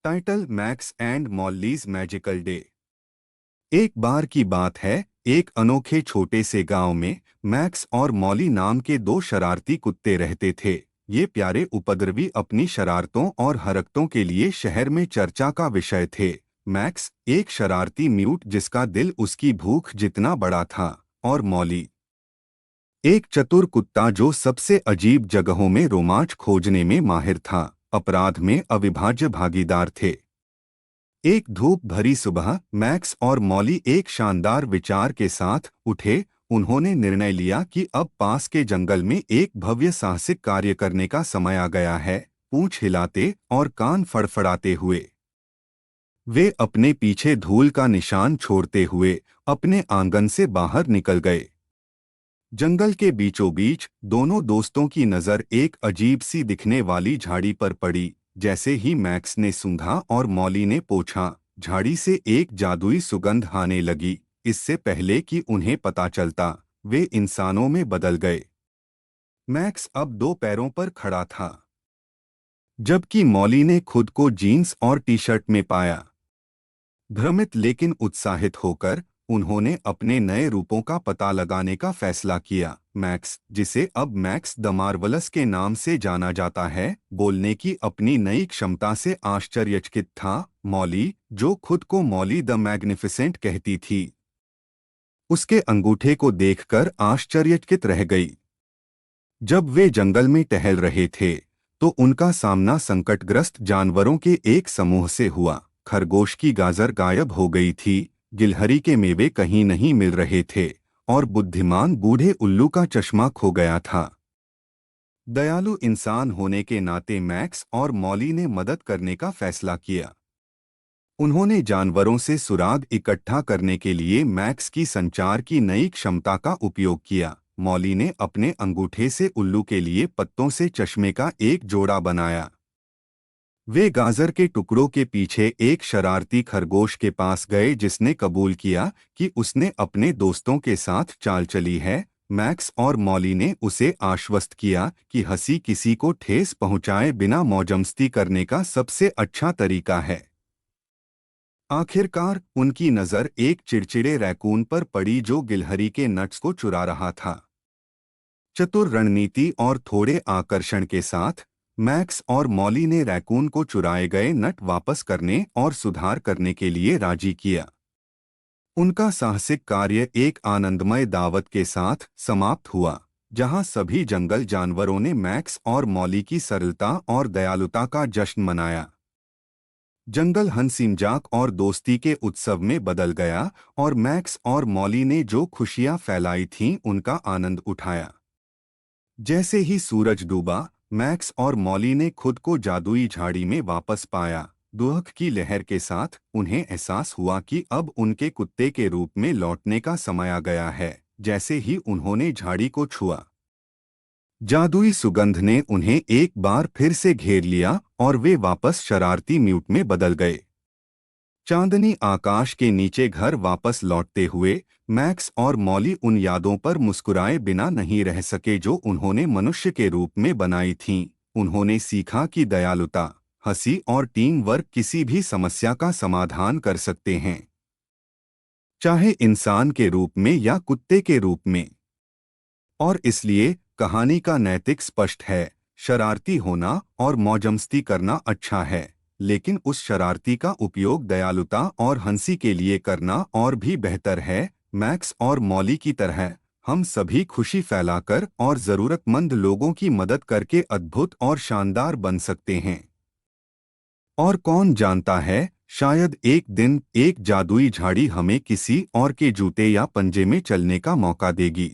Title max and mollies magical day. एक बार की बात है, एक अनोखे छोटे से गांव में मैक्स और मॉली नाम के दो शरारती कुत्ते रहते थे। ये प्यारे उपद्रवी अपनी शरारतों और हरकतों के लिए शहर में चर्चा का विषय थे। मैक्स एक शरारती म्यूट जिसका दिल उसकी भूख जितना बड़ा था, और मॉली एक चतुर कुत्ता जो सबसे अजीब जगहों में रोमांच खोजने में माहिर था। अपराध में अविभाज्य भागीदार थे। एक धूप भरी सुबह मैक्स और मॉली एक शानदार विचार के साथ उठे। उन्होंने निर्णय लिया कि अब पास के जंगल में एक भव्य साहसिक कार्य करने का समय आ गया है। पूंछ हिलाते और कान फड़फड़ाते हुए वे अपने पीछे धूल का निशान छोड़ते हुए अपने आंगन से बाहर निकल गए। जंगल के बीचों बीच दोनों दोस्तों की नज़र एक अजीब सी दिखने वाली झाड़ी पर पड़ी। जैसे ही मैक्स ने सूंघा और मॉली ने पूछा, झाड़ी से एक जादुई सुगंध आने लगी। इससे पहले कि उन्हें पता चलता, वे इंसानों में बदल गए। मैक्स अब दो पैरों पर खड़ा था, जबकि मॉली ने खुद को जीन्स और टी शर्ट में पाया। भ्रमित लेकिन उत्साहित होकर उन्होंने अपने नए रूपों का पता लगाने का फैसला किया। मैक्स, जिसे अब मैक्स द मार्वलस के नाम से जाना जाता है, बोलने की अपनी नई क्षमता से आश्चर्यचकित था। मॉली, जो खुद को मॉली द मैग्निफिसेंट कहती थी, उसके अंगूठे को देखकर आश्चर्यचकित रह गई। जब वे जंगल में टहल रहे थे तो उनका सामना संकटग्रस्त जानवरों के एक समूह से हुआ। खरगोश की गाजर गायब हो गई थी, गिलहरी के मेवे कहीं नहीं मिल रहे थे, और बुद्धिमान बूढ़े उल्लू का चश्मा खो गया था। दयालु इंसान होने के नाते मैक्स और मॉली ने मदद करने का फैसला किया। उन्होंने जानवरों से सुराग इकट्ठा करने के लिए मैक्स की संचार की नई क्षमता का उपयोग किया। मॉली ने अपने अंगूठे से उल्लू के लिए पत्तों से चश्मे का एक जोड़ा बनाया। वे गाजर के टुकड़ों के पीछे एक शरारती खरगोश के पास गए जिसने कबूल किया कि उसने अपने दोस्तों के साथ चाल चली है। मैक्स और मॉली ने उसे आश्वस्त किया कि हंसी किसी को ठेस पहुंचाए बिना मौजमस्ती करने का सबसे अच्छा तरीका है। आखिरकार उनकी नज़र एक चिड़चिड़े रैकून पर पड़ी जो गिलहरी के नट्स को चुरा रहा था। चतुर रणनीति और थोड़े आकर्षण के साथ मैक्स और मॉली ने रैकून को चुराए गए नट वापस करने और सुधार करने के लिए राजी किया। उनका साहसिक कार्य एक आनंदमय दावत के साथ समाप्त हुआ, जहां सभी जंगल जानवरों ने मैक्स और मॉली की सरलता और दयालुता का जश्न मनाया। जंगल हंसी मजाक और दोस्ती के उत्सव में बदल गया, और मैक्स और मॉली ने जो खुशियां फैलाई थीं उनका आनंद उठाया। जैसे ही सूरज डूबा, मैक्स और मॉली ने खुद को जादुई झाड़ी में वापस पाया। दुख की लहर के साथ उन्हें एहसास हुआ कि अब उनके कुत्ते के रूप में लौटने का समय आ गया है। जैसे ही उन्होंने झाड़ी को छुआ, जादुई सुगंध ने उन्हें एक बार फिर से घेर लिया और वे वापस शरारती म्यूट में बदल गए। चांदनी आकाश के नीचे घर वापस लौटते हुए मैक्स और मॉली उन यादों पर मुस्कुराए बिना नहीं रह सके जो उन्होंने मनुष्य के रूप में बनाई थीं। उन्होंने सीखा कि दयालुता, हंसी और टीम वर्क किसी भी समस्या का समाधान कर सकते हैं, चाहे इंसान के रूप में या कुत्ते के रूप में। और इसलिए कहानी का नैतिक स्पष्ट है, शरारती होना और मौजमस्ती करना अच्छा है, लेकिन उस शरारती का उपयोग दयालुता और हंसी के लिए करना और भी बेहतर है। मैक्स और मॉली की तरह हम सभी खुशी फैलाकर और ज़रूरतमंद लोगों की मदद करके अद्भुत और शानदार बन सकते हैं। और कौन जानता है, शायद एक दिन एक जादुई झाड़ी हमें किसी और के जूते या पंजे में चलने का मौका देगी।